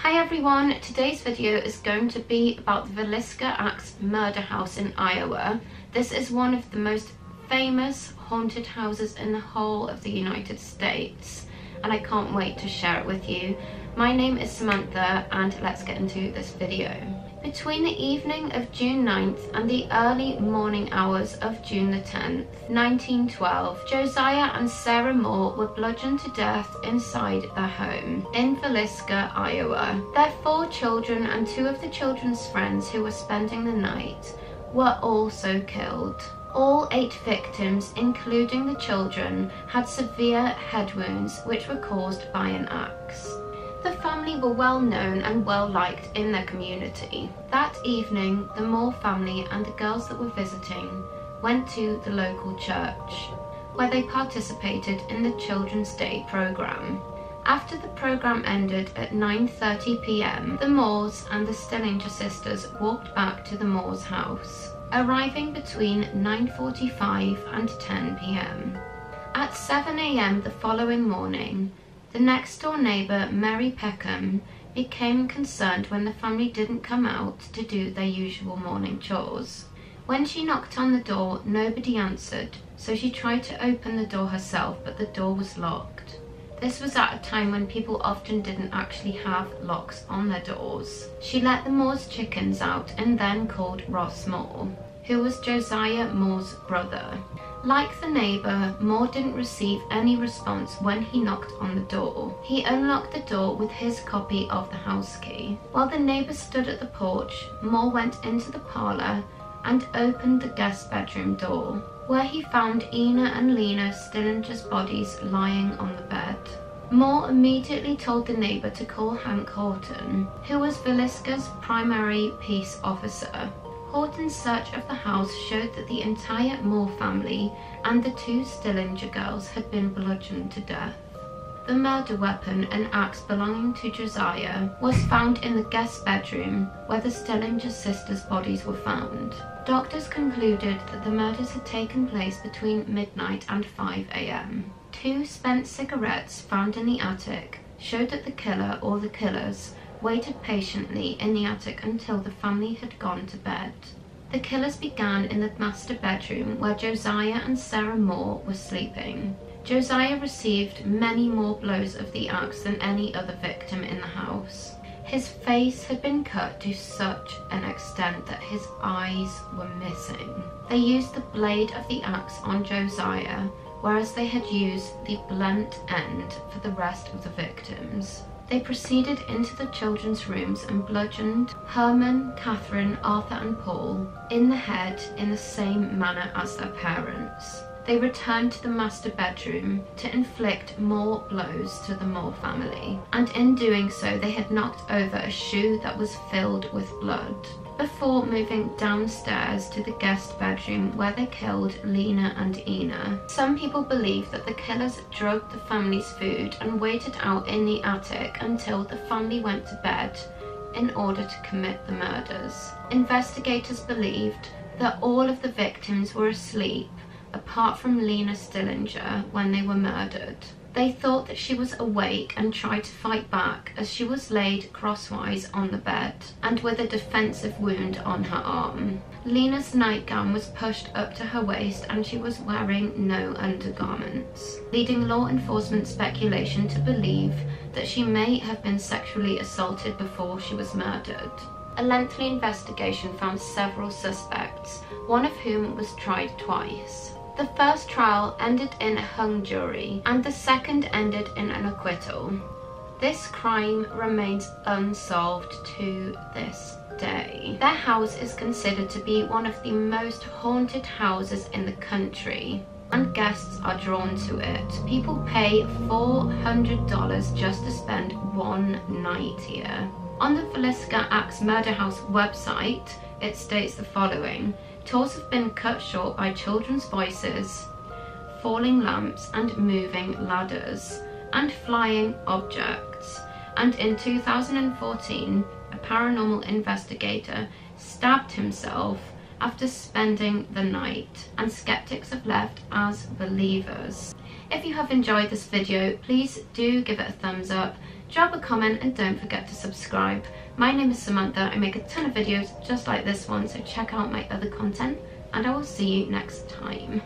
Hi everyone, today's video is going to be about the Villisca Axe murder house in Iowa. This is one of the most famous haunted houses in the whole of the United States, and I can't wait to share it with you. My name is Samantha and let's get into this video. Between the evening of June 9th and the early morning hours of June the 10th, 1912, Josiah and Sarah Moore were bludgeoned to death inside their home in Villisca, Iowa. Their 4 children and 2 of the children's friends who were spending the night were also killed. All 8 victims, including the children, had severe head wounds which were caused by an axe. The family were well known and well liked in their community. That evening, the Moore family and the girls that were visiting went to the local church, where they participated in the Children's Day program. After the program ended at 9:30 p.m, the Moores and the Stillinger sisters walked back to the Moores' house, arriving between 9:45 and 10 p.m. At 7 a.m. the following morning, the next-door neighbour, Mary Peckham, became concerned when the family didn't come out to do their usual morning chores. When she knocked on the door, nobody answered, so she tried to open the door herself, but the door was locked. This was at a time when people often didn't actually have locks on their doors. She let the Moore's chickens out and then called Ross Moore, who was Josiah Moore's brother. Like the neighbour, Moore didn't receive any response when he knocked on the door. He unlocked the door with his copy of the house key. While the neighbour stood at the porch, Moore went into the parlour and opened the guest bedroom door, where he found Ina and Lena Stillinger's bodies lying on the bed. Moore immediately told the neighbour to call Hank Horton, who was Villisca's primary peace officer. Horton's search of the house showed that the entire Moore family and the 2 Stillinger girls had been bludgeoned to death. The murder weapon, an axe belonging to Josiah, was found in the guest bedroom where the Stillinger sisters' bodies were found. Doctors concluded that the murders had taken place between midnight and 5 a.m. 2 spent cigarettes found in the attic showed that the killer or the killers waited patiently in the attic until the family had gone to bed. The killers began in the master bedroom where Josiah and Sarah Moore were sleeping. Josiah received many more blows of the axe than any other victim in the house. His face had been cut to such an extent that his eyes were missing. They used the blade of the axe on Josiah, whereas they had used the blunt end for the rest of the victims. They proceeded into the children's rooms and bludgeoned Herman, Catherine, Arthur and Paul in the head in the same manner as their parents. They returned to the master bedroom to inflict more blows to the Moore family, and in doing so they had knocked over a shoe that was filled with blood, before moving downstairs to the guest bedroom where they killed Lena and Ina. Some people believe that the killers drugged the family's food and waited out in the attic until the family went to bed in order to commit the murders. Investigators believed that all of the victims were asleep apart from Lena Stillinger when they were murdered. They thought that she was awake and tried to fight back as she was laid crosswise on the bed and with a defensive wound on her arm. Lena's nightgown was pushed up to her waist and she was wearing no undergarments, leading law enforcement speculation to believe that she may have been sexually assaulted before she was murdered. A lengthy investigation found several suspects, one of whom was tried twice. The first trial ended in a hung jury, and the second ended in an acquittal. This crime remains unsolved to this day. Their house is considered to be one of the most haunted houses in the country, and guests are drawn to it. People pay $400 just to spend one night here. On the Villisca Axe Murder House website, it states the following: tours have been cut short by children's voices, falling lamps and moving ladders, and flying objects. And in 2014, a paranormal investigator stabbed himself after spending the night, and skeptics have left as believers. If you have enjoyed this video, please do give it a thumbs up. drop a comment and don't forget to subscribe. My name is Samantha. I make a ton of videos just like this one, so check out my other content and I will see you next time.